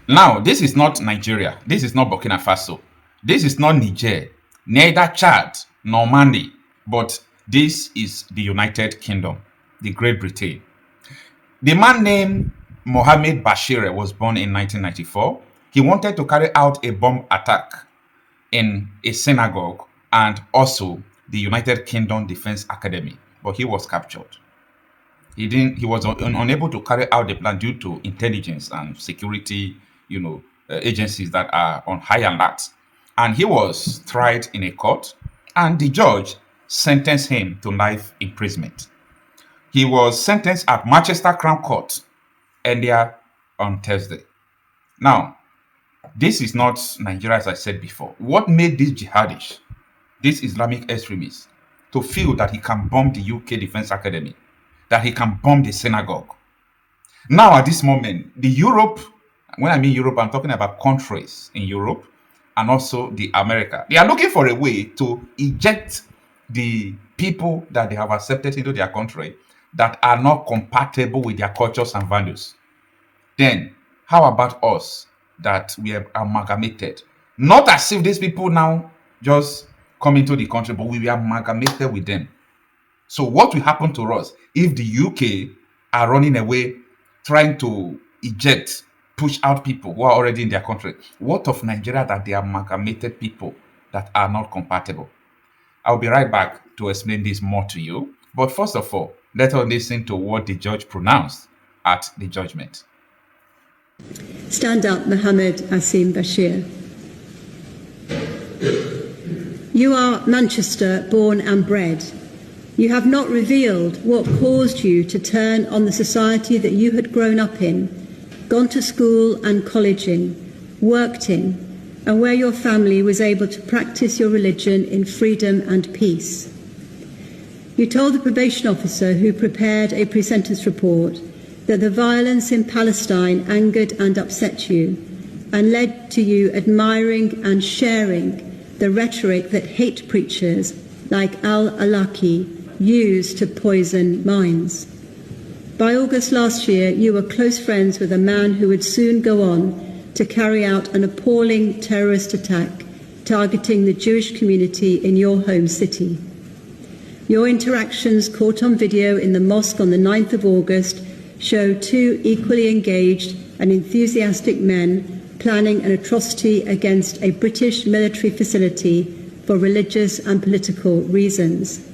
Now, this is not Nigeria. This is not Burkina Faso. This is not Niger, neither Chad nor Mali, but this is the United Kingdom, the Great Britain. The man named Mohammed Bashir was born in 1994. He wanted to carry out a bomb attack in a synagogue and also the United Kingdom Defense Academy, but he was captured. He was unable to carry out the plan due to intelligence and security, agencies that are on high alert. And he was tried in a court, and the judge sentenced him to life imprisonment. He was sentenced at Manchester Crown Court earlier on Thursday. Now, this is not Nigeria, as I said before. What made this jihadist, this Islamic extremist, to feel that he can bomb the UK Defense Academy, that he can bomb the synagogue? Now, at this moment, the Europe, when I mean Europe, I'm talking about countries in Europe and also the America. They are looking for a way to eject the people that they have accepted into their country that are not compatible with their cultures and values. Then, how about us that we have amalgamated? Not as if these people now just come into the country, but we are amalgamated with them. So, what will happen to us if the UK are running away, trying to eject, push out people who are already in their country? What of Nigeria that they are amalgamated people that are not compatible? I'll be right back to explain this more to you. But first of all, let us listen to what the judge pronounced at the judgment. Stand up, Mohammed Asim Bashir. You are Manchester born and bred. You have not revealed what caused you to turn on the society that you had grown up in, gone to school and college in, worked in, and where your family was able to practice your religion in freedom and peace. You told the probation officer who prepared a pre-sentence report that the violence in Palestine angered and upset you and led to you admiring and sharing the rhetoric that hate preachers like al-Awlaki use to poison minds. By August last year, you were close friends with a man who would soon go on to carry out an appalling terrorist attack targeting the Jewish community in your home city. Your interactions caught on video in the mosque on the 9th of August show two equally engaged and enthusiastic men planning an atrocity against a British military facility for religious and political reasons.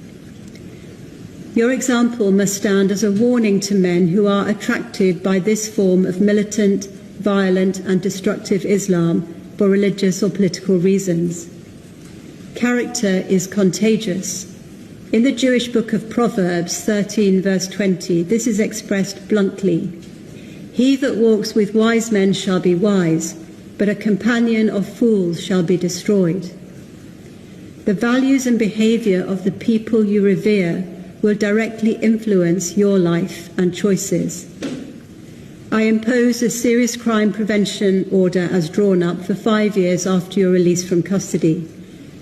Your example must stand as a warning to men who are attracted by this form of militant, violent and destructive Islam for religious or political reasons. Character is contagious. In the Jewish book of Proverbs 13 verse 20, this is expressed bluntly. He that walks with wise men shall be wise, but a companion of fools shall be destroyed. The values and behaviour of the people you revere will directly influence your life and choices. I impose a serious crime prevention order as drawn up for 5 years after your release from custody.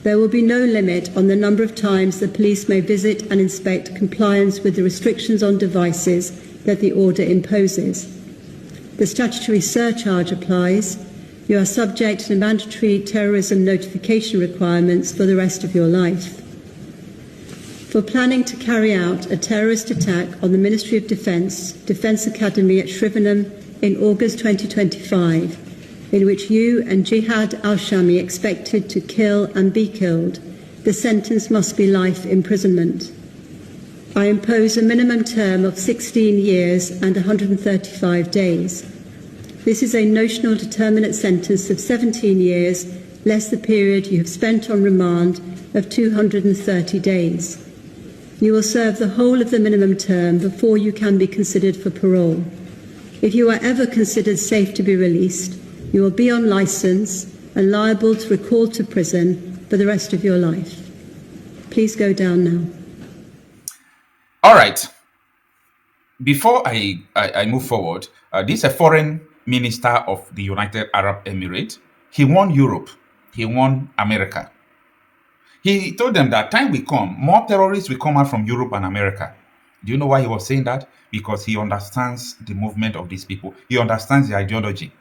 There will be no limit on the number of times the police may visit and inspect compliance with the restrictions on devices that the order imposes. The statutory surcharge applies. You are subject to the mandatory terrorism notification requirements for the rest of your life. For planning to carry out a terrorist attack on the Ministry of Defence Defence Academy at Shrivenham in August 2025, in which you and Jihad al-Shami expected to kill and be killed, the sentence must be life imprisonment. I impose a minimum term of 16 years and 135 days. This is a notional determinate sentence of 17 years, less the period you have spent on remand of 230 days. You will serve the whole of the minimum term before you can be considered for parole. If you are ever considered safe to be released, you will be on licence and liable to recall to prison for the rest of your life. Please go down now. All right. Before I move forward, this is a foreign minister of the United Arab Emirates. He won Europe. He won America. He told them that time will come, more terrorists will come out from Europe and America. Do you know why he was saying that? Because he understands the movement of these people. He understands the ideology.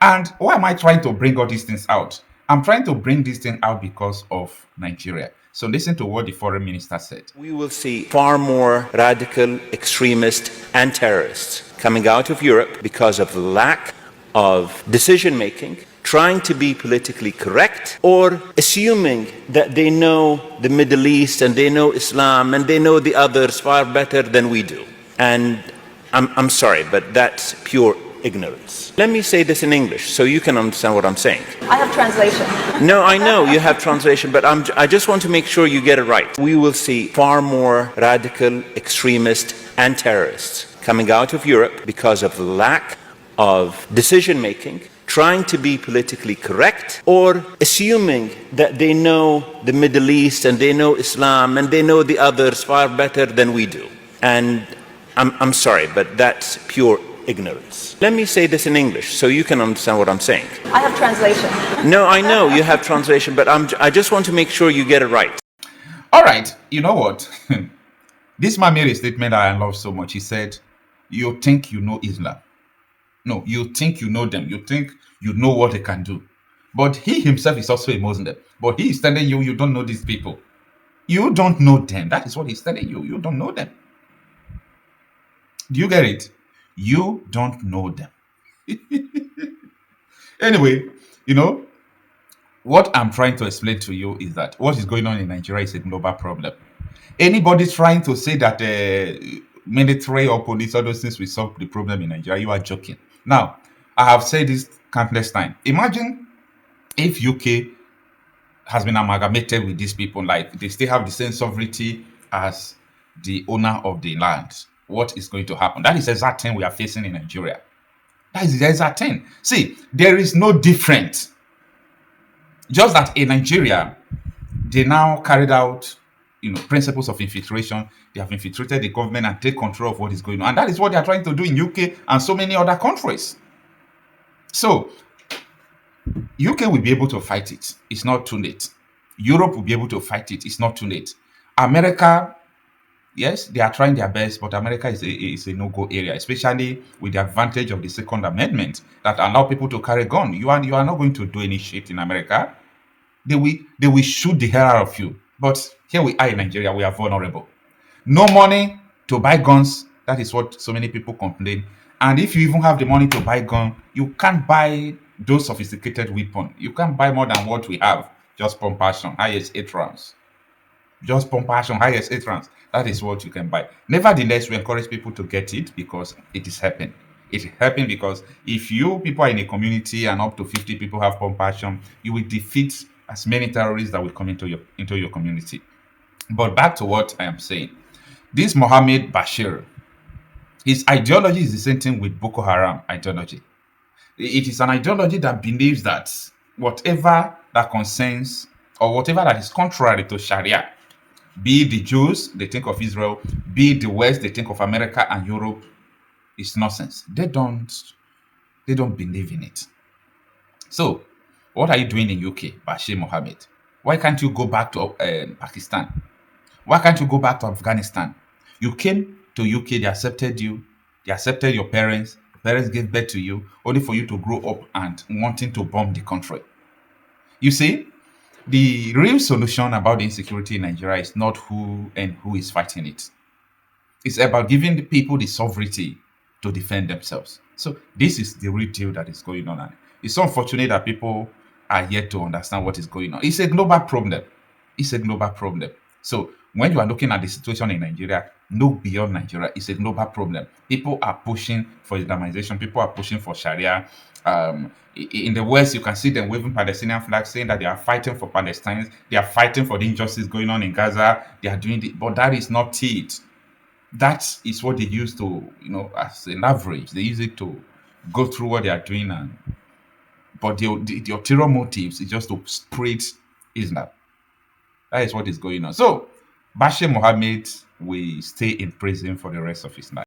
And why am I trying to bring all these things out? I'm trying to bring this thing out because of Nigeria. So listen to what the foreign minister said. We will see far more radical extremists and terrorists coming out of Europe because of the lack of decision making, trying to be politically correct, or assuming that they know the Middle East and they know Islam and they know the others far better than we do. And I'm sorry, but that's pure ignorance. Let me say this in English so you can understand what I'm saying. I have translation. No, I know you have translation, but I just want to make sure you get it right. We will see far more radical extremists and terrorists coming out of Europe because of the lack of decision making, trying to be politically correct, or assuming that they know the Middle East and they know Islam and they know the others far better than we do. And I'm sorry, but that's pure ignorance. Let me say this in English so you can understand what I'm saying. I have translation. No, I know you have translation, but I just want to make sure you get it right. All right, you know what? This man made a statement that I love so much. He said, you think you know Islam. No, you think you know them. You think you know what they can do. But he himself is also a Muslim. But he is telling you, you don't know these people. You don't know them. That is what he's telling you. You don't know them. Do you get it? You don't know them. Anyway, you know, what I'm trying to explain to you is that what is going on in Nigeria is a global problem. Anybody trying to say that military or police, all those things will solve the problem in Nigeria, you are joking. Now, I have said this countless times. Imagine if UK has been amalgamated with these people, like they still have the same sovereignty as the owner of the land. What is going to happen? That is the exact thing we are facing in Nigeria. That is the exact thing. See, there is no difference. Just that in Nigeria, they now carried out, principles of infiltration. They have infiltrated the government and take control of what is going on. And that is what they are trying to do in UK and so many other countries. So, UK will be able to fight it. It's not too late. Europe will be able to fight it. It's not too late. America, yes, they are trying their best, but America is a no-go area, especially with the advantage of the Second Amendment that allow people to carry gun. You are not going to do any shit in America. They will shoot the hell out of you. But here we are in Nigeria, we are vulnerable. No money to buy guns. That is what so many people complain. And if you even have the money to buy gun, you can't buy those sophisticated weapons. You can't buy more than what we have. Just pump action, highest 8 rounds. Just pump action, highest 8 rounds. That is what you can buy. Nevertheless, we encourage people to get it because it is helping. It's helping because if you people are in a community and up to 50 people have pump action, you will defeat as many terrorists that will come into your community. But back to what I am saying. This Mohammed Bashir, his ideology is the same thing with Boko Haram ideology. It is an ideology that believes that whatever that concerns or whatever that is contrary to Sharia, be it the Jews, they think of Israel, be it the West, they think of America and Europe, is nonsense. They don't believe in it. So, what are you doing in UK, Bashir Mohammed? Why can't you go back to Pakistan? Why can't you go back to Afghanistan? You came to UK, they accepted you, they accepted your parents gave birth to you, only for you to grow up and wanting to bomb the country. You see, the real solution about the insecurity in Nigeria is not who is fighting it. It's about giving the people the sovereignty to defend themselves. So this is the real deal that is going on. And it's so unfortunate that people are yet to understand what is going on. It's a global problem. It's a global problem. So when you are looking at the situation in Nigeria, look beyond Nigeria. It's a global problem. People are pushing for Islamization. People are pushing for Sharia. In the West, you can see them waving Palestinian flags, saying that they are fighting for Palestinians. They are fighting for the injustice going on in Gaza. They are doing it, but that is not it. That is what they use to, as an average. They use it to go through what they are doing, but the ulterior motives is just to spread Islam. That is what is going on. So, Bashir Mohammed will stay in prison for the rest of his life.